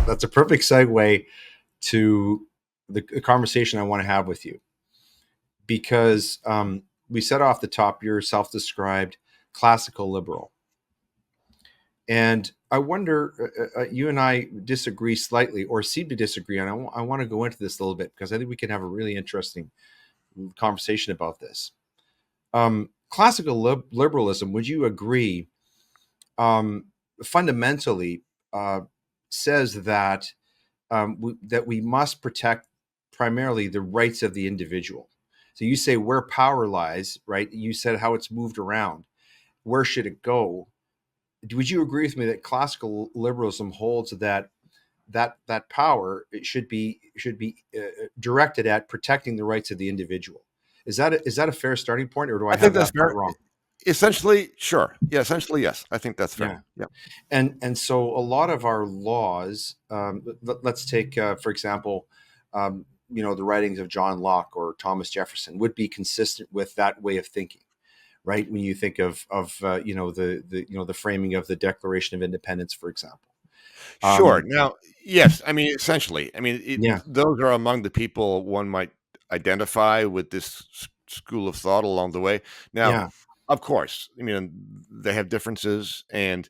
that's a perfect segue to the conversation I want to have with you, because we said off the top you're a self-described classical liberal, and I wonder, you and I disagree slightly, or seem to disagree, and I want to go into this a little bit because I think we can have a really interesting conversation about this. Classical liberalism, would you agree, fundamentally says that that we must protect primarily the rights of the individual. So you say where power lies, right? You said how it's moved around. Where should it go? Would you agree with me that classical liberalism holds that that power it should be directed at protecting the rights of the individual? Is that a fair starting point, or do I I think have that's that part fair. wrong? Essentially, sure. Yeah, essentially, yes. I think that's fair. Yeah. Yeah. And so a lot of our laws, let's take for example, the writings of John Locke or Thomas Jefferson would be consistent with that way of thinking, right? When you think of the framing of the Declaration of Independence, for example. Sure. Um, Now, yes. I mean, essentially, yeah, those are among the people one might identify with this school of thought along the way. Now, yeah, of course, I mean, they have differences, and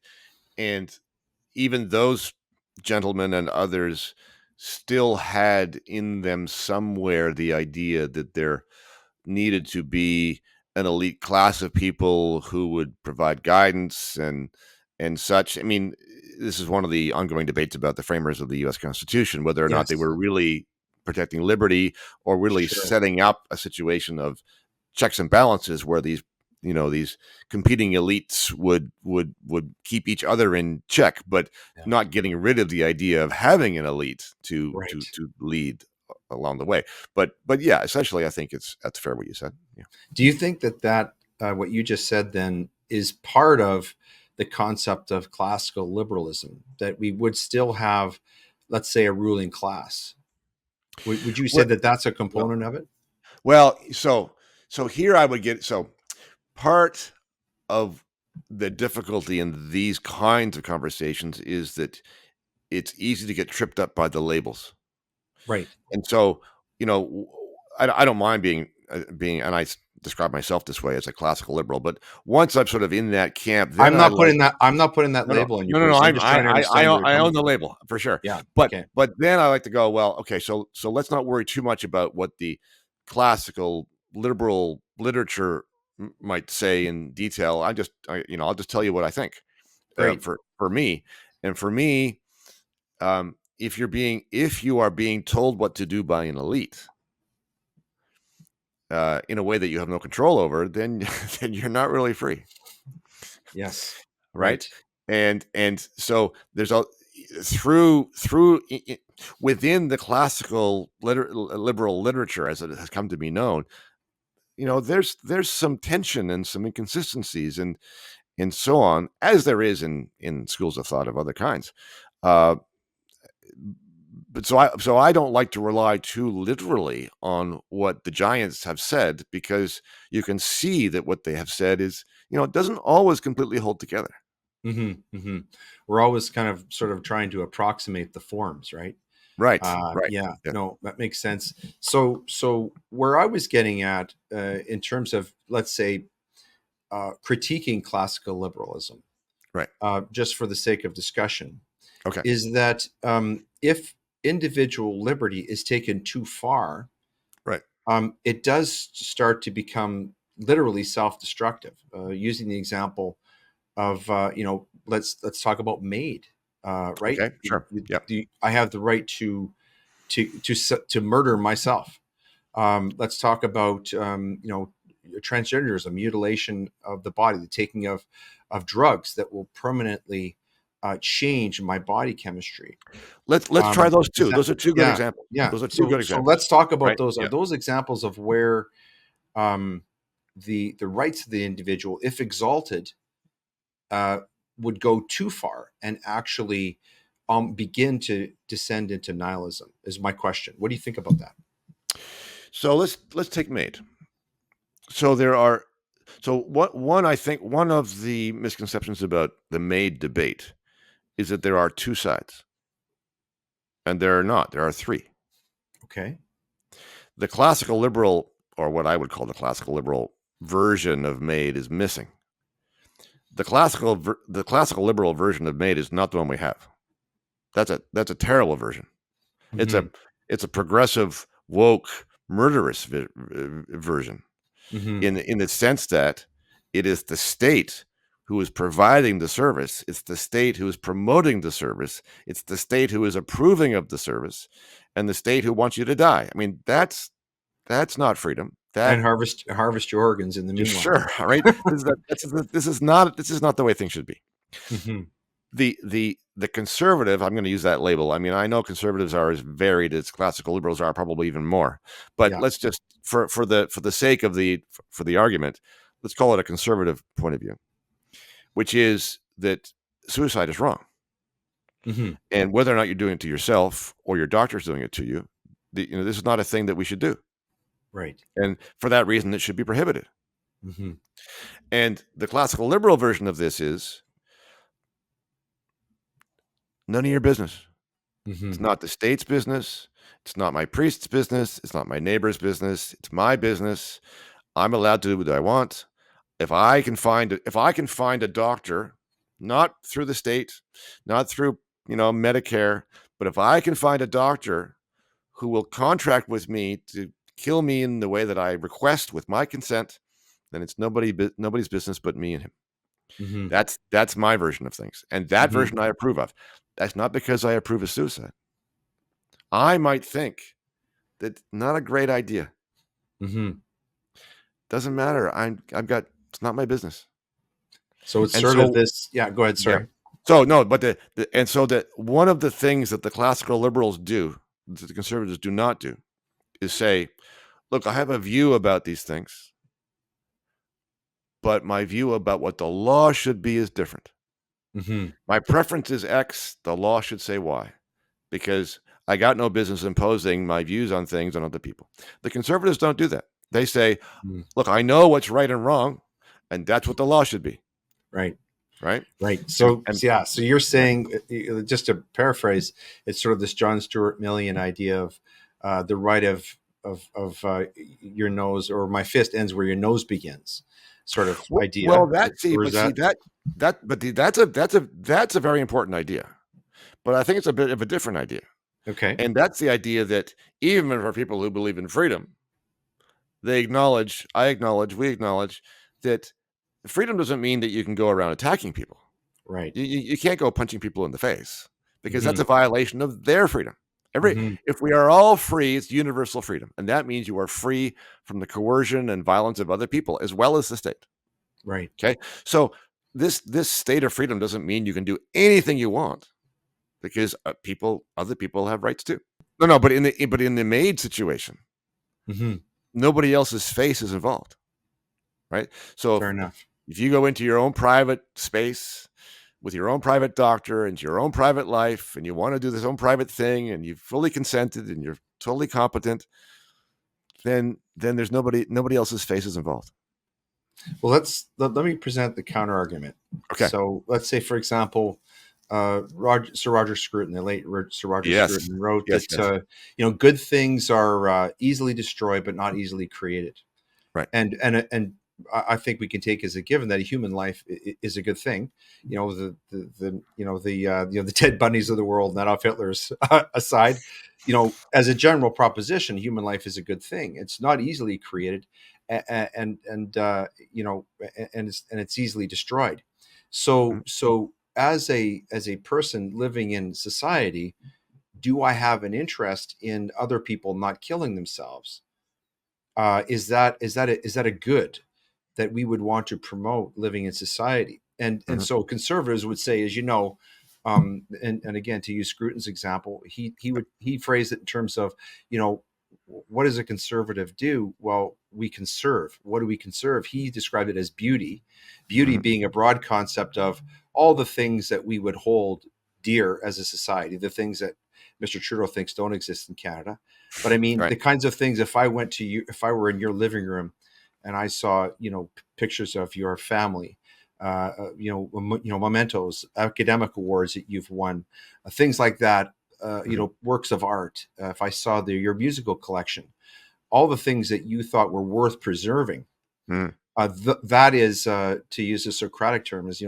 even those gentlemen and others still had in them somewhere the idea that there needed to be an elite class of people who would provide guidance and such. I mean, this is one of the ongoing debates about the framers of the U.S. Constitution, whether or not they yes, were really protecting liberty or really sure, setting up a situation of checks and balances where these competing elites would keep each other in check, but yeah, not getting rid of the idea of having an elite to right. lead along the way. But yeah, essentially, I think that's fair what you said. Yeah. Do you think that what you just said then is part of the concept of classical liberalism, that we would still have, let's say, a ruling class? Would you say Well, that that's a well, component of it? so here I would get part of the difficulty in these kinds of conversations is that it's easy to get tripped up by the labels. Right. And so, you know, I don't mind being, and describe myself this way as a classical liberal. But once I'm sort of in that camp, then I'm I not like putting that. I'm not putting that no, no, label on you, no, no, no. please. I'm just trying to understand where you're I coming own the from. label for sure. Yeah. But Okay. then I like to go, well, okay, so let's not worry too much about what the classical liberal literature might say in detail. I'll just tell you what I think Great. for me, and for me, if you are being told what to do by an elite in a way that you have no control over, then then you're not really free, Yes. right? Right. And so there's a through within the classical liberal literature as it has come to be known, there's some tension and some inconsistencies and so on, as there is in schools of thought of other kinds. Uh, but so I don't like to rely too literally on what the giants have said, because you can see that what they have said is, it doesn't always completely hold together. Hmm. We're always kind of sort of trying to approximate the forms, right? Right, right. Yeah. Yeah. No, that makes sense. So where I was getting at, in terms of, let's say, critiquing classical liberalism, Right. just for the sake of discussion, Okay. is that if individual liberty is taken too far, Right. it does start to become literally self-destructive. Using the example of, let's talk about maid, right? Okay. Sure. Yep. I have the right to murder myself. Let's talk about transgenderism, mutilation of the body, the taking of drugs that will permanently change my body chemistry. Let's try those Is two. that, Those are two good yeah, examples. yeah. Those are two So good let's examples. talk about Right. those. Are Yeah. those examples of where um, the rights of the individual, if exalted, uh, would go too far and actually begin to descend into nihilism? Is my question. What do you think about that? So let's take maid. So there are what one I think one of the misconceptions about the maid debate is that there are two sides. and there are not. There are three. Okay. The classical liberal, or what I would call the classical liberal version of MAID, is missing. The classical liberal version of MAID is not the one we have. That's a terrible version. Mm-hmm. It's a progressive, woke, murderous version Mm-hmm. in the sense that it is the state who is providing the service. It's the state who is promoting the service. It's the state who is approving of the service, and the state who wants you to die. I mean, that's not freedom. And That harvest your organs in the meanwhile. sure, all right. This is not the way things should be. Mm-hmm. The conservative, I'm going to use that label. I mean, I know conservatives are as varied as classical liberals are, probably even more. But Yeah. let's just for the sake of the argument, let's call it a conservative point of view, which is that suicide is wrong, Mm-hmm. and whether or not you're doing it to yourself or your doctor's doing it to you, this is not a thing that we should do, Right. and for that reason, it should be prohibited. Mm-hmm. And the classical liberal version of this is none of your business. Mm-hmm. It's not the state's business. It's not my priest's business. It's not my neighbor's business. It's my business. I'm allowed to do what I want. If I can find a doctor, not through the state, not through, Medicare, but if I can find a doctor who will contract with me to kill me in the way that I request with my consent, then it's nobody's business but me and him. Mm-hmm. That's my version of things. And that Mm-hmm. version I approve of. That's not because I approve of suicide. I might think that's not a great idea. Mm-hmm. Doesn't matter. It's not my business. So it's And sort of so, this. Yeah. Go ahead. yeah. Sorry. So no, but that one of the things that the classical liberals do, that the conservatives do not do, is say, look, I have a view about these things, but my view about what the law should be is different. Mm-hmm. My preference is X, the law should say Y, because I got no business imposing my views on things on other people. The conservatives don't do that. They say, look, I know what's right and wrong, and that's what the law should be. Right. Right. Right. So And yeah. So you're yeah. saying, just to paraphrase, it's sort of this John Stuart Millian idea of the right of your nose, or my fist ends where your nose begins, sort of Well, idea. Or is that that's a very important idea, but I think it's a bit of a different idea. okay? And that's the idea that even for people who believe in freedom, we acknowledge that freedom doesn't mean that you can go around attacking people. Right. You can't go punching people in the face, because that's Mm-hmm. a violation of their freedom. Mm-hmm. If we are all free, it's universal freedom, and that means you are free from the coercion and violence of other people as well as the state. Right. Okay, so this state of freedom doesn't mean you can do anything you want, because other people have rights too. No, but in the MAID situation, Mm-hmm. nobody else's face is involved, right? So Fair enough. if you go into your own private space with your own private doctor and your own private life, and you want to do this own private thing, and you've fully consented and you're totally competent, then there's nobody else's face is involved. Well, let me present the counter argument. Okay. So let's say, for example, Sir Roger Scruton, the late Sir Roger Yes. Scruton, wrote Yes, that good things are easily destroyed but not easily created. Right. And I think we can take as a given that a human life is a good thing. The Ted Bundys of the world, not Adolf Hitler's aside, as a general proposition, human life is a good thing. It's not easily created, and it's easily destroyed. So as a person living in society, do I have an interest in other people not killing themselves? Is that a good that we would want to promote living in society? And so conservatives would say, as and again, to use Scruton's example, he phrased it in terms of, what does a conservative do? Well, we conserve. What do we conserve? He described it as beauty being a broad concept of all the things that we would hold dear as a society, the things that Mr. Trudeau thinks don't exist in Canada. But I mean, Right. the kinds of things, if I were in your living room and I saw, pictures of your family, mementos, academic awards that you've won, things like that, Mhm. works of art, if I saw your musical collection, all the things that you thought were worth preserving, Mm. that is, to use a Socratic term, is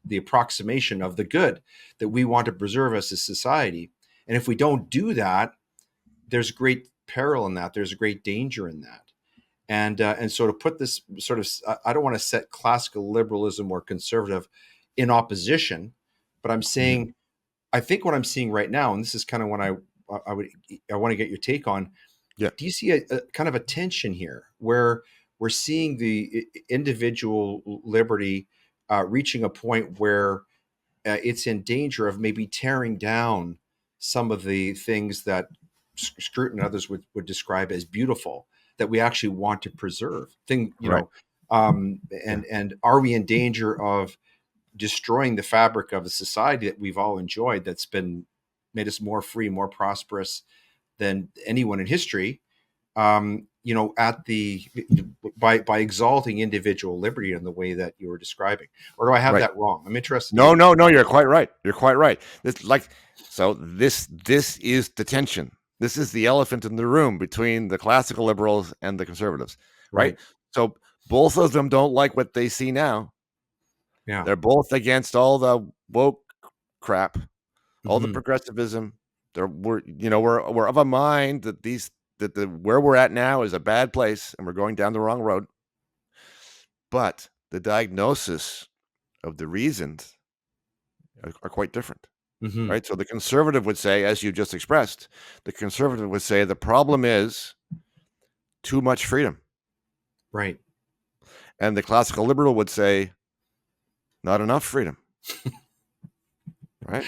the approximation of the good that we want to preserve as a society. And if we don't do that, there's great peril in that. There's a great danger in that. And so to put this sort of, I don't want to set classical liberalism or conservative in opposition, but I'm Mhm. saying, I think what I'm seeing right now, and this is kind of what I want to get your take on. Yeah. Do you see a kind of a tension here where we're seeing the individual liberty reaching a point where it's in danger of maybe tearing down some of the things that Scruton and others would describe as beautiful, that we actually want to preserve? Right. Yeah. And are we in danger of destroying the fabric of a society that we've all enjoyed, that's been made us more free, more prosperous than anyone in history? At the by exalting individual liberty in the way that you were describing, or do I have Right. that wrong? I'm interested to No, hear. no, no, you're quite right. You're quite right. This is the tension. This is the elephant in the room between the classical liberals and the conservatives, right? Right. So both of them don't like what they see now. Yeah. They're both against all the woke crap, all the Hmm. progressivism. We're of a mind that the where we're at now is a bad place and we're going down the wrong road. But the diagnosis of the reasons are quite different. Hmm. Right? So the conservative would say, as you just expressed, the conservative would say the problem is too much freedom. Right. And the classical liberal would say not enough freedom. Right?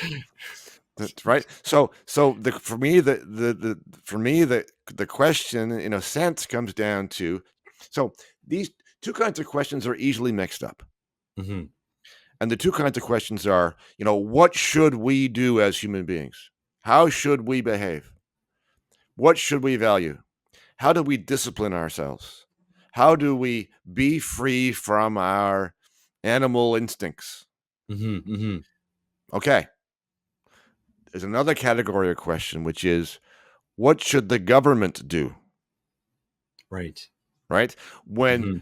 That's right. So for me the question in a sense comes down to, so these two kinds of questions are easily mixed up. Hmm. And the two kinds of questions are, what should we do as human beings? How should we behave? What should we value? How do we discipline ourselves? How do we be free from our animal instincts? Hmm. Hmm. Okay. There's another category of question, which is what should the government do? Right. Right? When Hmm.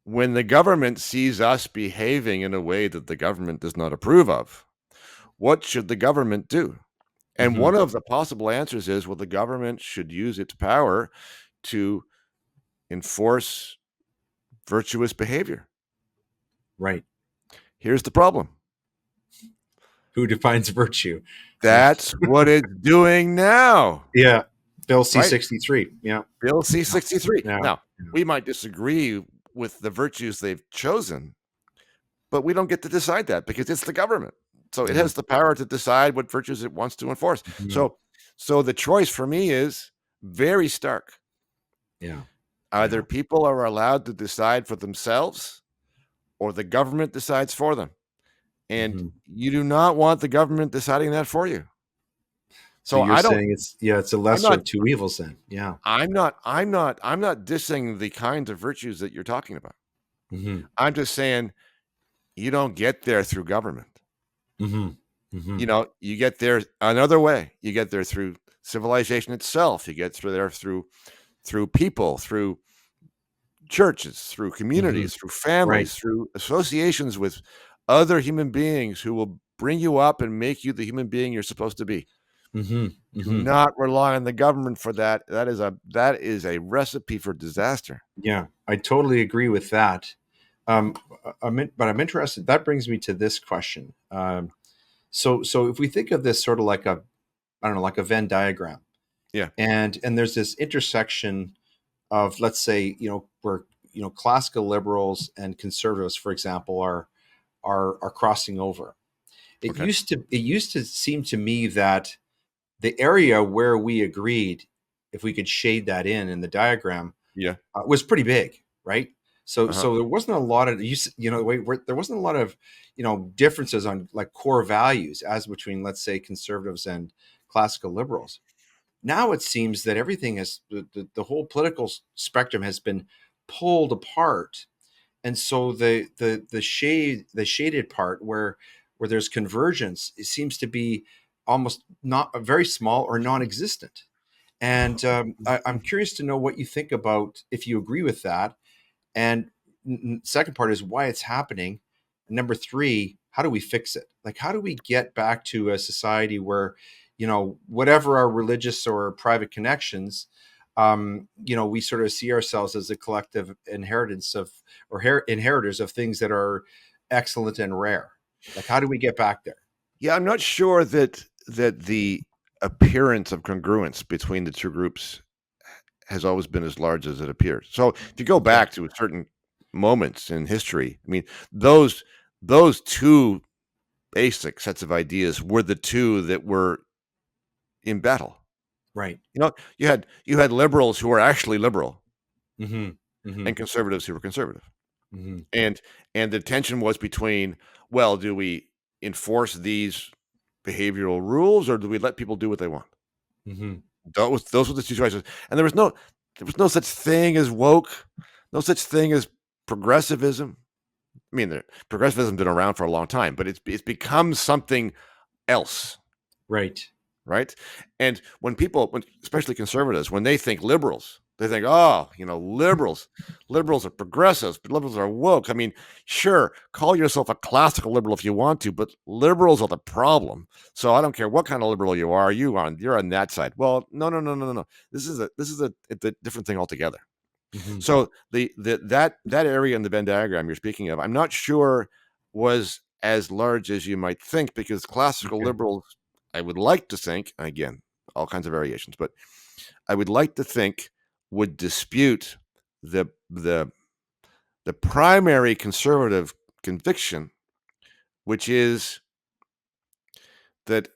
when the government sees us behaving in a way that the government does not approve of, what should the government do? And Hmm. one of the possible answers is, well, the government should use its power to enforce virtuous behavior. Right. Here's the problem. Who defines virtue? Yeah. That's what it's doing now, Yeah. Bill right? C-63. Yeah. Bill Yeah. C-63. Yeah. Now, we might disagree with the virtues they've chosen, but we don't get to decide that because it's the government. So it Yeah. has the power to decide what virtues it wants to enforce. Hmm. So the choice for me is very stark. Yeah. Either Yeah. people are allowed to decide for themselves or the government decides for them. And Hmm. you do not want the government deciding that for you. So So you're saying it's a I'm lesser not of two evils then. Yeah. I'm not dissing the kinds of virtues that you're talking about. Hmm. I'm just saying you don't get there through government. Hmm. Hmm. You get there another way. You get there through civilization itself. You get through there through people, through churches, through Hmm. communities, through Right. families, through associations with other human beings who will bring you up and make you the human being you're supposed to be. Hmm. Do Hmm. not rely on the government for that. That is a recipe for disaster. Yeah, I totally agree with that. But I'm interested. That brings me to this question. So if we think of this sort of like I don't know, like a Venn diagram, Yeah. and there's this intersection of, let's say, where classical liberals and conservatives, for example, are crossing over. Okay. It used to seem to me that the area where we agreed, if we could shade that in the diagram, Yeah. was pretty big, right? So Uh-huh. so there wasn't a lot of there wasn't a lot of differences on like core values as between, let's say, conservatives and classical liberals. Now it seems that everything has the whole political spectrum has been pulled apart, and so the shaded part where there's convergence, it seems to be almost not very small or non-existent. And I'm curious to know what you think about, if you agree with that. And second part is why it's happening. And number three, how do we fix it? Like, how do we get back to a society where, whatever our religious or private connections, we sort of see ourselves as a collective inheritance of, or inheritors of things that are excellent and rare. Like, how do we get back there? Yeah, I'm not sure that the appearance of congruence between the two groups has always been as large as it appears. So if you go Okay. back to certain moments in history, I mean, those two basic sets of ideas were the two that were in battle. Right. You had liberals who were actually liberal Mm-hmm. Mm-hmm. and conservatives who were conservative. Mm-hmm. And the tension was between, well, do we enforce these behavioral rules or do we let people do what they want? Mm-hmm. Those were the two choices. And there was no such thing as woke, no such thing as progressivism. I mean, progressivism's been around for a long time, but it's become something else, Right. right? And especially conservatives, when they think liberals, they think, oh, liberals are progressives, but liberals are woke. I mean, sure, call yourself a classical liberal if you want to, but liberals are the problem. So I don't care what kind of liberal you are. You're on that side. Well, no, no, no, no, no, no. It's a different thing altogether. Mm-hmm. So that area in the Venn diagram you're speaking of, I'm not sure was as large as you might think, because classical Okay. liberals, I would like to think, again, all kinds of variations, but I would like to think would dispute the primary conservative conviction, which is that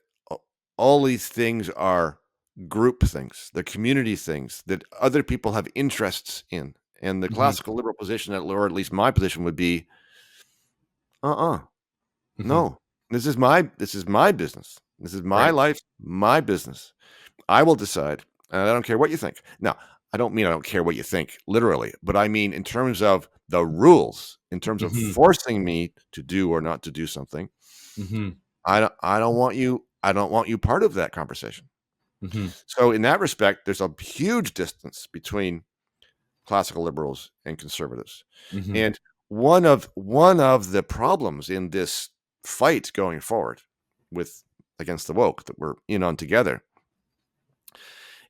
all these things are group things, the community things that other people have interests in. And the Mm-hmm. classical liberal position, or at least my position, would be, uh-uh, Mm-hmm. no, this is my business. This is my Right. life, my business. I will decide, and I don't care what you think. Now, I don't mean I don't care what you think literally, but I mean in terms of the rules, in terms of Mm-hmm. forcing me to do or not to do something. Mm-hmm. I don't want you part of that conversation. Mm-hmm. So in that respect, there's a huge distance between classical liberals and conservatives. Mm-hmm. And one of the problems in this fight going forward with against the woke that we're in on together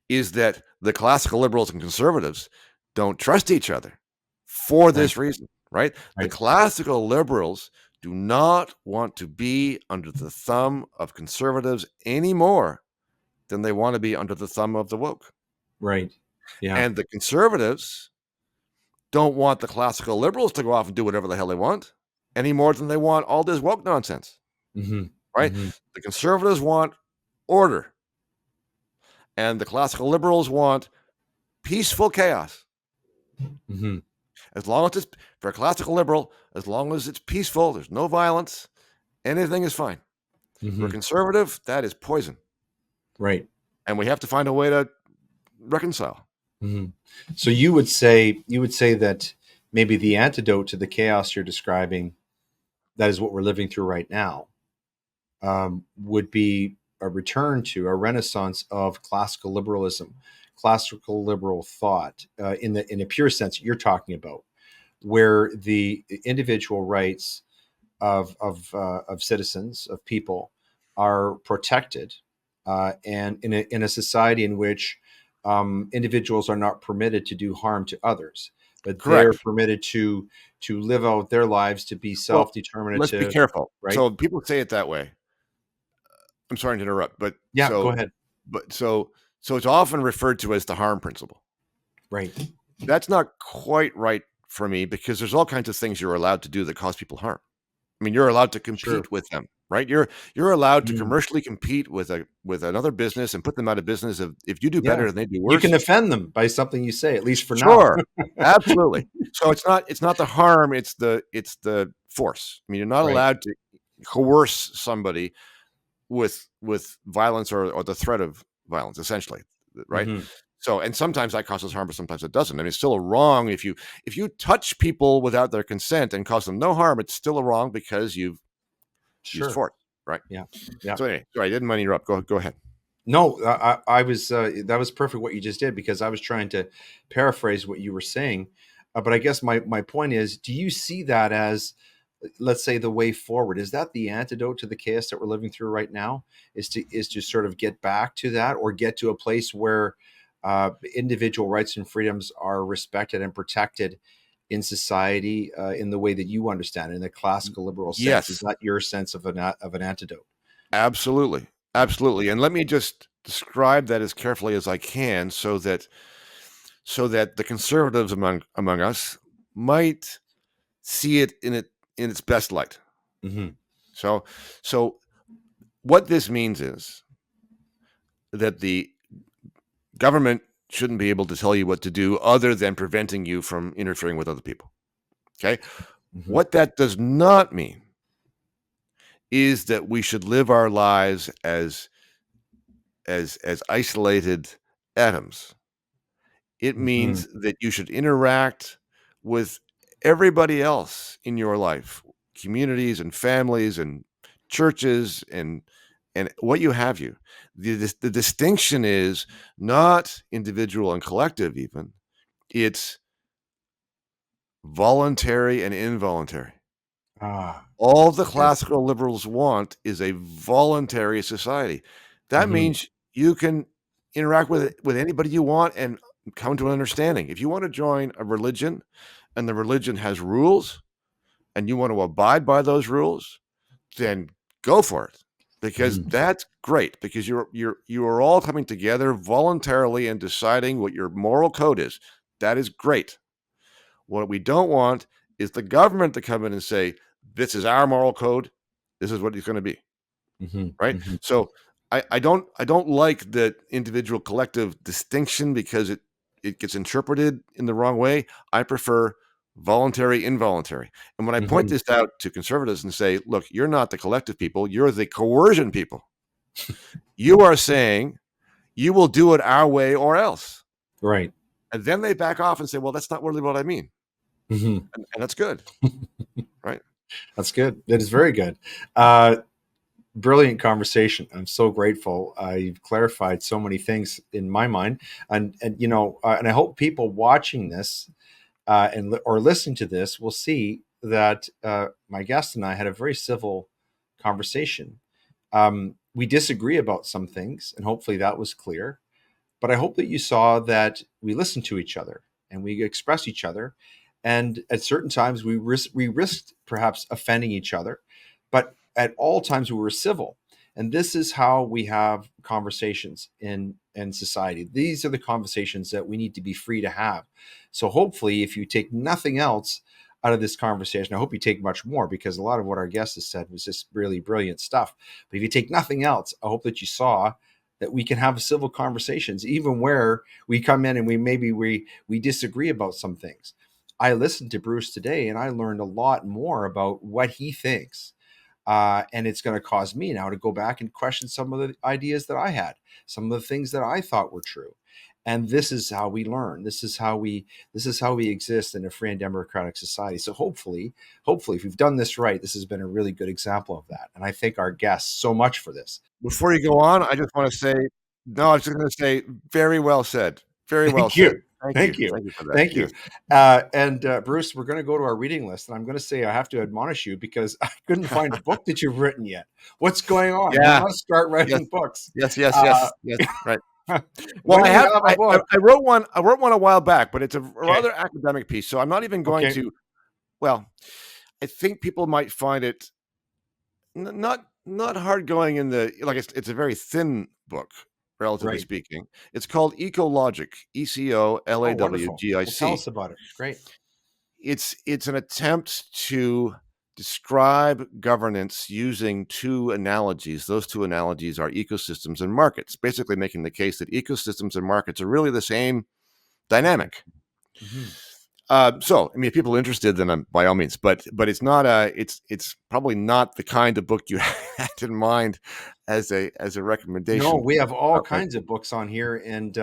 is that the classical liberals and conservatives don't trust each other for Right. this reason, right? The Right. classical liberals do not want to be under the thumb of conservatives any more than they want to be under the thumb of the woke. Right. Yeah. And the conservatives don't want the classical liberals to go off and do whatever the hell they want any more than they want all this woke nonsense, Mm-hmm. right? Mm-hmm. The conservatives want order, and the classical liberals want peaceful chaos. Mm-hmm. As long as it's for a classical liberal, as long as it's peaceful, there's no violence, anything is fine. For a Mm-hmm. conservative, that is poison, Right. and we have to find a way to reconcile. Mm-hmm. So you would say that maybe the antidote to the chaos you're describing, that is what we're living through right now, would be a return to a renaissance of classical liberalism, classical liberal thought, in a pure sense you're talking about, where the individual rights of citizens, of people, are protected, and in a society in which individuals are not permitted to do harm to others, but they're Correct. permitted to live out their lives, to be Well, let's be self-determinative. careful. Right? So people say it that way. I'm sorry to interrupt, but Yeah. Go ahead. so it's often referred to as the harm principle. Right. That's not quite right for me, because there's all kinds of things you're allowed to do that cause people harm. I mean, you're allowed to Sure. compete with them, right? You're allowed to Mm. commercially compete with another business and put them out of business if you do Yeah. better and they do You can worse. offend them by something you say, at least for now. Sure, absolutely. So it's not the harm, it's the force. I mean, you're not Right. allowed to coerce somebody with violence or the threat of violence, essentially, right? Hmm. So, and sometimes that causes harm, but sometimes it doesn't. I mean, it's still a wrong if you touch people without their consent and cause them no harm. It's still a wrong because you've used Sure. force. right? Yeah. Yeah. So anyway, sorry, I didn't mind to interrupt. Go ahead. No, I was that was perfect what you just did, because I was trying to paraphrase what you were saying. But I guess my point is, do you see that as, let's say, the way forward? Is that the antidote to the chaos that we're living through right now? Is to sort of get back to that, or get to a place where individual rights and freedoms are respected and protected in society, in the way that you understand it, in the classical liberal sense? Is Yes, that your sense of an antidote? absolutely, Yeah. absolutely. And let me just describe that as carefully as I can, so that the conservatives among us might see it in its best light. Hmm. So so what this means is that the government shouldn't be able to tell you what to do other than preventing you from interfering with other people. Okay? Hmm. What that does not mean is that we should live our lives as isolated atoms. It Hmm. means that you should interact with everybody else in your life, communities and families and churches and what you have you. The distinction is not individual and collective even. It's voluntary and involuntary. Ah. All the Good. classical liberals want is a voluntary society. That Hmm. means you can interact with anybody you want and come to an understanding. If you want to join a religion and the religion has rules and you want to abide by those rules, then go for it. Because Hmm. that's great because you are all coming together voluntarily and deciding what your moral code is. That is great. What we don't want is the government to come in and say, this is our moral code. This is what it's going to be. Hmm. Right. Hmm. So I don't like the individual collective distinction because it gets interpreted in the wrong way. I prefer voluntary, involuntary. And when I point Hmm. this out to conservatives and say, look, you're not the collective people, you're the coercion people. You are saying you will do it our way or else. Right. And then they back off and say, well, that's not really what I mean. Hmm. And that's good. Right. That's good. That is very good. Uh, Brilliant conversation. I'm so grateful. You've clarified so many things in my mind, and and I hope people watching this, or listening to this, will see that my guest and I had a very civil conversation. We disagree about some things, and hopefully that was clear. But I hope that you saw that we listen to each other and we express each other. And at certain times, we risked perhaps offending each other, but at all times we were civil. And this is how we have conversations in society. These are the conversations that we need to be free to have. So hopefully, if you take nothing else out of this conversation, I hope you take much more, because a lot of what our guest has said was just really brilliant stuff. But if you take nothing else, I hope that you saw that we can have civil conversations, even where we come in and we disagree about some things. I listened to Bruce today, and I learned a lot more about what he thinks. And it's going to cause me now to go back and question some of the ideas that I had, some of the things that I thought were true. And this is how we learn. This is how we exist in a free and democratic society. So hopefully, if we've done this right, this has been a really good example of that. And I thank our guests so much for this. Before you go on, I just want to say, no, I was just going to say, very well said. Very well Thank said. you. Thank you. Thank you. Thank you for that. Thank Yes. you. And Bruce, we're going to go to our reading list. And I'm going to say I have to admonish you, because I couldn't find a book that you've written yet. What's going on? You Yeah. must start Yes. writing books. Yes. Yes. Uh, Yes. Yes. Right. Well, when do we have a book? I wrote one. I wrote one a while back, but it's a Okay. rather academic piece. So I'm not even going Okay. to. Well, I think people might find it not hard going in the like. It's a very thin book, relatively Right. speaking. It's called Ecologic. Oh, wonderful. Well, tell ECOLAWGIC. us about it. Great. It's an attempt to describe governance using two analogies. Those two analogies are ecosystems and markets, basically making the case that ecosystems and markets are really the same dynamic. Hmm. So, I mean, if people are interested, then by all means. But it's not it's probably not the kind of book you had in mind as a No, recommendation. we have all Okay. kinds of books on here. And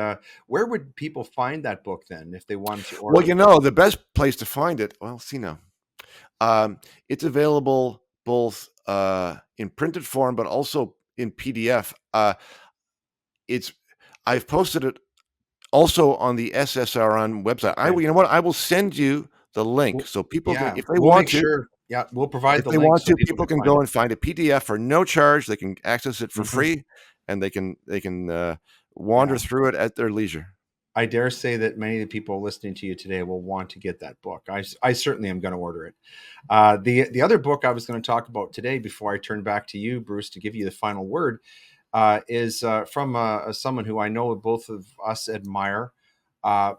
where would people find that book then if they wanted to Well, order it? the best place to find it. Well, see now, it's available both in printed form, but also in PDF. It's I've posted it also on the SSRN website. Okay. You know what? I will send you the link Well, so people can, yeah, we'll make sure. Yeah, we'll provide if the they link want so to, people people can can find go it. and find a PDF for no charge. They can access it for Mhm. free, and they can wander Yeah. through it at their leisure. I dare say that many of the people listening to you today will want to get that book. I certainly am going to order it. The other book I was going to talk about today, before I turn back to you, Bruce, to give you the final word, is from someone who I know both of us admire. Uh,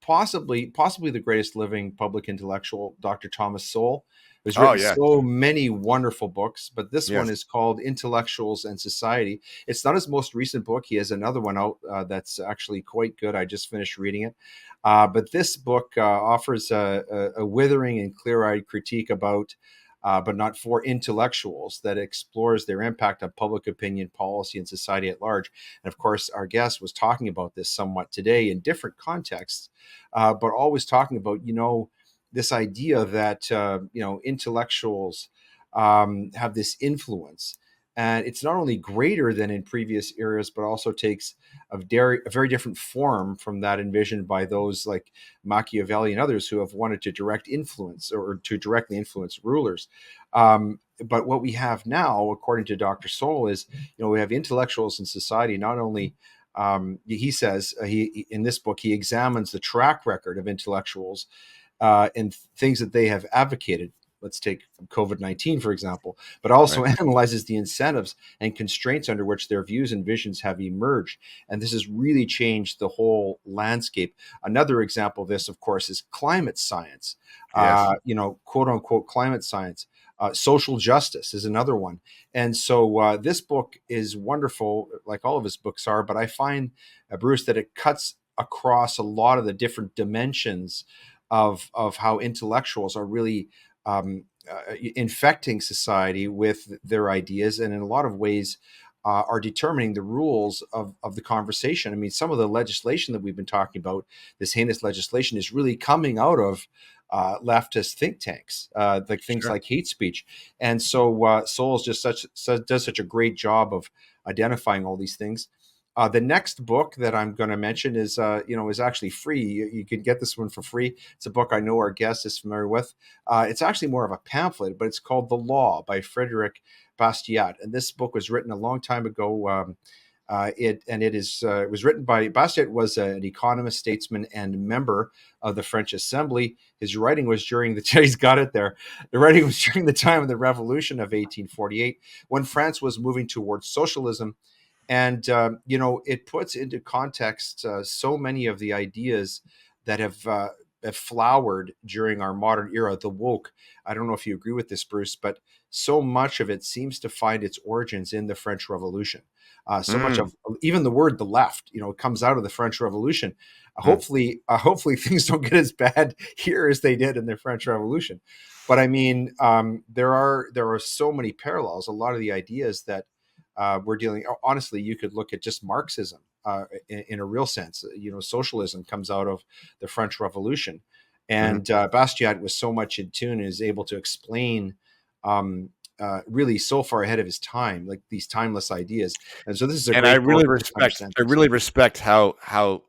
possibly the greatest living public intellectual, Dr. Thomas Sowell. Has Oh written yeah, so many wonderful books, but this one yes, is called Intellectuals and Society. It's not his most recent book. He has another one out that's actually quite good. I just finished reading it. But this book offers a withering and clear eyed critique about, but not for intellectuals, that explores their impact on public opinion, policy, and society at large. And of course, our guest was talking about this somewhat today in different contexts, but always talking about, this idea that, intellectuals have this influence. And it's not only greater than in previous eras, but also takes a very different form from that envisioned by those like Machiavelli and others who have wanted to direct influence or to directly influence rulers. But what we have now, according to Dr. Soul, is, we have intellectuals in society. Not only, he says, he in this book he examines the track record of intellectuals and things that they have advocated. Let's take COVID-19, for example, but right. also analyzes the incentives and constraints under which their views and visions have emerged. And this has really changed the whole landscape. Another example of this, of course, is climate science, Yes. quote unquote climate science. Social justice is another one. And so this book is wonderful, like all of his books are, but I find, Bruce, that it cuts across a lot of the different dimensions of how intellectuals are really infecting society with their ideas, and in a lot of ways are determining the rules of the conversation. I mean, some of the legislation that we've been talking about, this heinous legislation, is really coming out of leftist think tanks, like things Sure. like hate speech. And so Souls just does such a great job of identifying all these things. The next book that I'm going to mention is actually free. You can get this one for free. It's a book I know our guest is familiar with. It's actually more of a pamphlet, but it's called The Law by Frederick Bastiat. And this book was written a long time ago. It was written by Bastiat. Was an economist, statesman, and member of the French Assembly. His writing was during the he's got it there. The writing was during the time of the Revolution of 1848, when France was moving towards socialism. And it puts into context so many of the ideas that have flowered during our modern era. The woke, I don't know if you agree with this, Bruce, but so much of it seems to find its origins in the French Revolution. So much Mm, of even the word "the left," comes out of the French Revolution. mm. Hopefully things don't get as bad here as they did in the French Revolution. But I mean, there are so many parallels. A lot of the ideas that we're dealing. Honestly, you could look at just Marxism in a real sense. Socialism comes out of the French Revolution, Mhm. and Bastiat was so much in tune and is able to explain. Really so far ahead of his time, like these timeless ideas. And so this is a And I great book really to respect understand I things. really respect how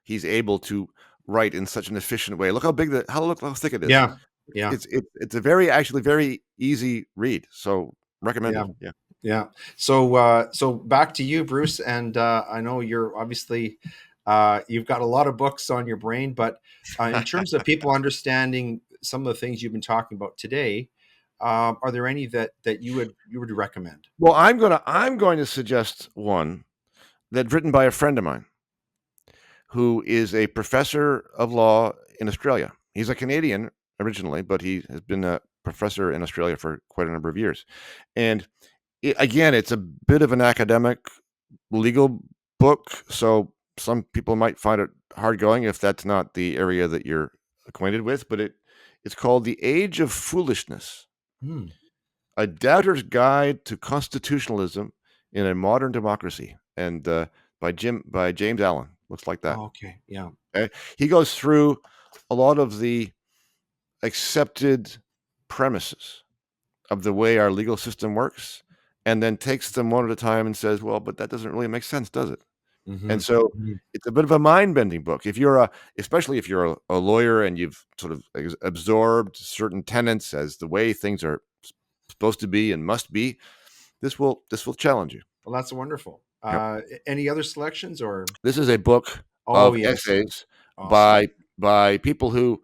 he's able to write in such an efficient way. Look how big the how look how thick it is. Yeah. Yeah. It's a actually very easy read. So recommended. Yeah. Yeah. Yeah. So back to you, Bruce. And I know you're obviously you've got a lot of books on your brain, but in terms of people understanding some of the things you've been talking about today, are there any that you would recommend? Well, I'm going to suggest one that's written by a friend of mine who is a professor of law in Australia. He's a Canadian originally, but he has been a professor in Australia for quite a number of years. And again, it's a bit of an academic legal book, so some people might find it hard going if that's not the area that you're acquainted with. But it's called "The Age of Foolishness: Hmm. A Doubter's Guide to Constitutionalism in a Modern Democracy," and by James Allen. Looks like that. Oh, okay. Yeah. Okay? He goes through a lot of the accepted premises of the way our legal system works, and then takes them one at a time and says, "Well, but that doesn't really make sense, does it?" Hmm. And so Hmm. it's a bit of a mind-bending book. If you're especially if you're a lawyer and you've sort of absorbed certain tenets as the way things are supposed to be and must be, this will challenge you. Well, that's wonderful. Yep. Any other selections or? This is a book Oh, of yes. essays Awesome. by people who,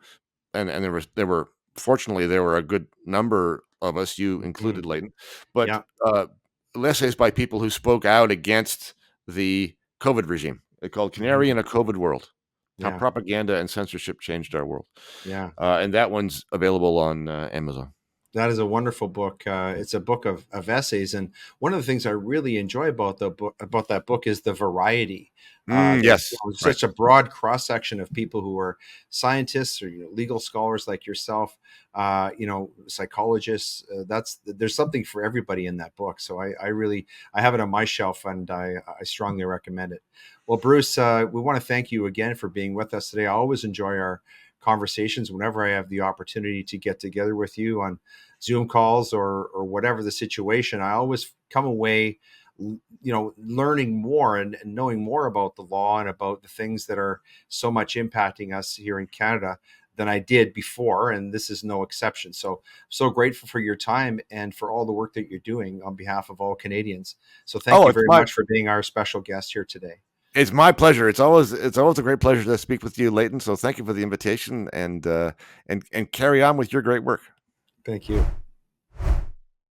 and there were fortunately there were a good number of us, you Hmm. included, Leighton, but Yeah. essays by people who spoke out against the COVID regime. They're called Hmm. "Canary in a COVID World: How Yeah. Propaganda and Censorship Changed Our World," Yeah. and that one's available on Amazon. That is a wonderful book. It's a book of essays, and one of the things I really enjoy about the book about that book is the variety. There's Yes, right. such a broad cross section of people who are scientists or legal scholars like yourself, psychologists. There's something for everybody in that book. So I really I have it on my shelf, and I strongly recommend it. Well, Bruce, we want to thank you again for being with us today. I always enjoy our conversations whenever I have the opportunity to get together with you on Zoom calls or whatever the situation. I always come away, learning more and knowing more about the law and about the things that are so much impacting us here in Canada than I did before, and this is no exception. So grateful for your time and for all the work that you're doing on behalf of all Canadians. So thank Oh, you very much for being our special guest here today. it's my pleasure. It's always a great pleasure to speak with you, Leighton. So thank you for the invitation, and carry on with your great work. Thank you.